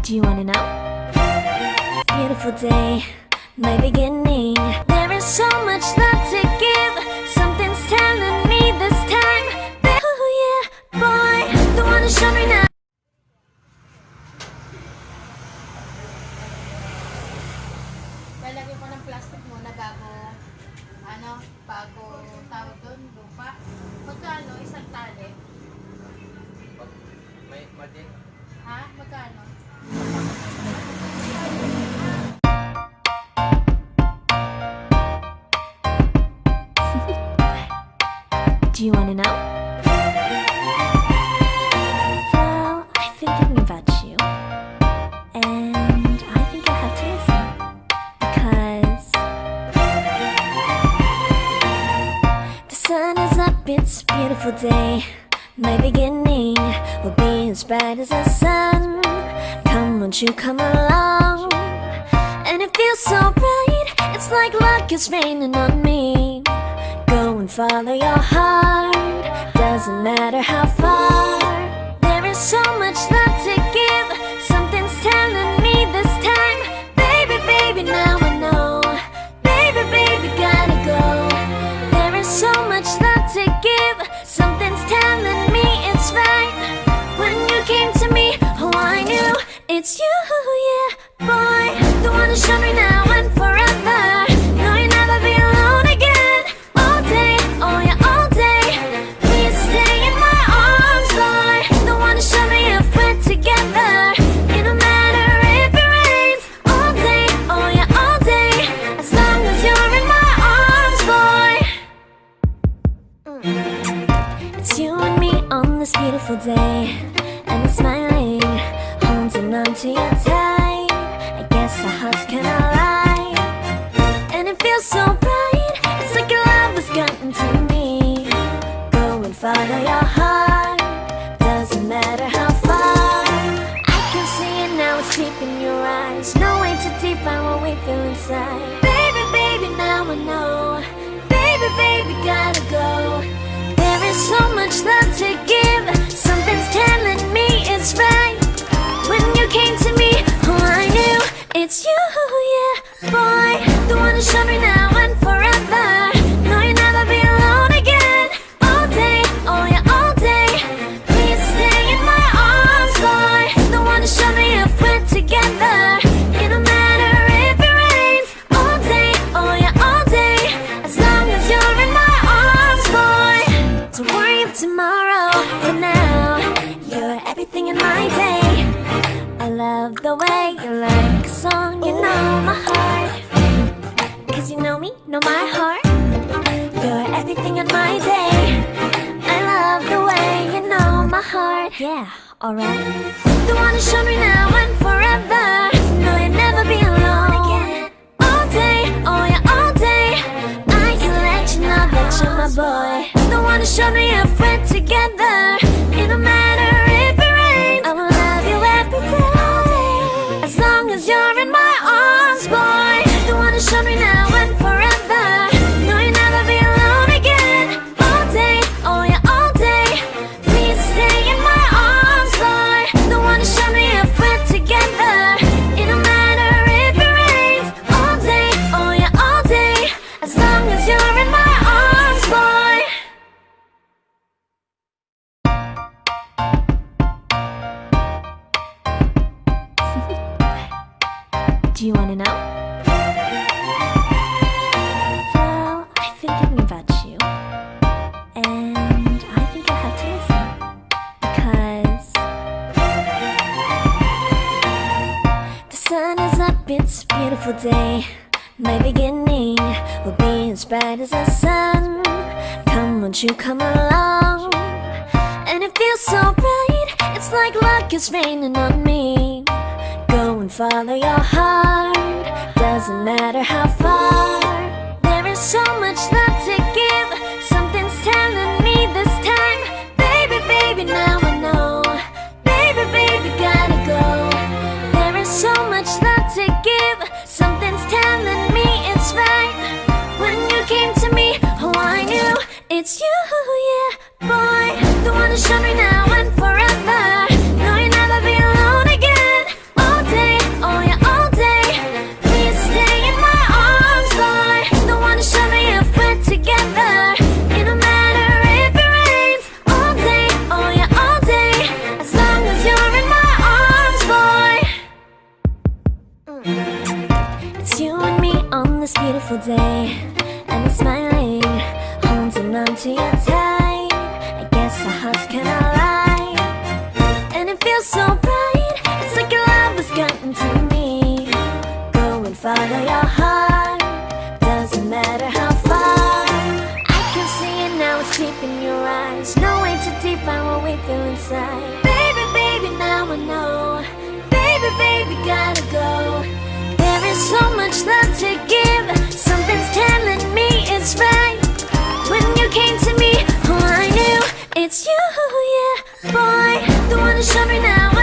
Do you wanna know? Beautiful day, my beginning. There is so much love to give. Something's telling me this time. Oh yeah, boy, the one to show me now. Lalagyan ko ng plastic muna bago tawag doon, lupa. Magkano isang tali? May madin. Ha? Magkano? Do you wanna know? Well, I've been thinking about you, and I think I have to listen, because the sun is up, it's a beautiful day. My beginning will be as bright as the sun. Come, won't you come along? And it feels so bright, it's like luck is raining on me. Go and follow your heart, doesn't matter how far. There is so much love to give. Something's telling me this time. Baby, baby, now I know. Baby, baby, gotta go. There is so much love to give. Something's telling me it's right. When you came to me, oh, I knew it's you, yeah, boy. The one to show me now and forever. No, you'll never be alone again. All day, oh yeah, all day. Please stay in my arms, boy. The one to show me if we're together. It don't matter if it rains. All day, oh yeah, all day. As long as you're in my arms, boy. It's you and me on this beautiful day, and I'm smiling, holding on to you tight. I guess our hearts cannot lie, and it feels so bright. It's like your love has gotten to me. Go and follow your heart, doesn't matter how far. I can see it now, it's deep in your eyes. No way to define what we feel inside. Baby, baby, now I know. Baby, baby, gotta go. There is so much love to give. Something's telling me it's right. When you came to me, oh, I knew it's you, yeah, boy. The one to show me now and forever. No, you'll never be alone again. All day, oh yeah, all day. Please stay in my arms, boy. The one to show me if we're together. It don't matter if it rains. All day, oh yeah, all day. As long as you're in my arms, boy. Don't worry of tomorrow. For now, you're everything in my day. I love the way you like a song. You know my heart, 'cause you know me, know my heart. You're everything in my day. I love the way you know my heart. Yeah, alright. The one to show me now and forever. No, you'll never be alone again. All day, oh yeah, all day. I can let you know that you're my boy. The one to show me if we're together. It don't matter if it rains. I will love you every day. As long as you're in my arms, boy. The one to show me now and forever. No, you'll never be alone again. All day, oh yeah, all day. Please stay in my arms, boy. The one to show me if we're together. It don't matter if it rains. All day, oh yeah, all day. As long as you're in my arms, boy. Do you wanna know? Well, I've been thinking about you, and I think I have to listen, because the sun is up, it's a beautiful day. My beginning will be as bright as the sun. Come, won't you come along? And it feels so bright, it's like luck is raining on me. Go and follow your heart, doesn't matter how far. There is so much love to give. Something's telling me this time. Baby, baby, now I know. Baby, baby, gotta go. There is so much love to give. Something's telling me it's right. When you came to me, oh, I knew it's you, yeah, boy. The one to show me now and forever. No, you'll never be alone again. All so bright, it's like your love has gotten to me. Go and follow your heart, doesn't matter how far. I can see it now, it's deep in your eyes. No way to define what we feel inside. Baby, baby, now I know. Baby, baby, gotta go. There is so much love to give. Something's telling me it's right. When you came to me, oh, I knew it's you, yeah, boy. The one who showed me now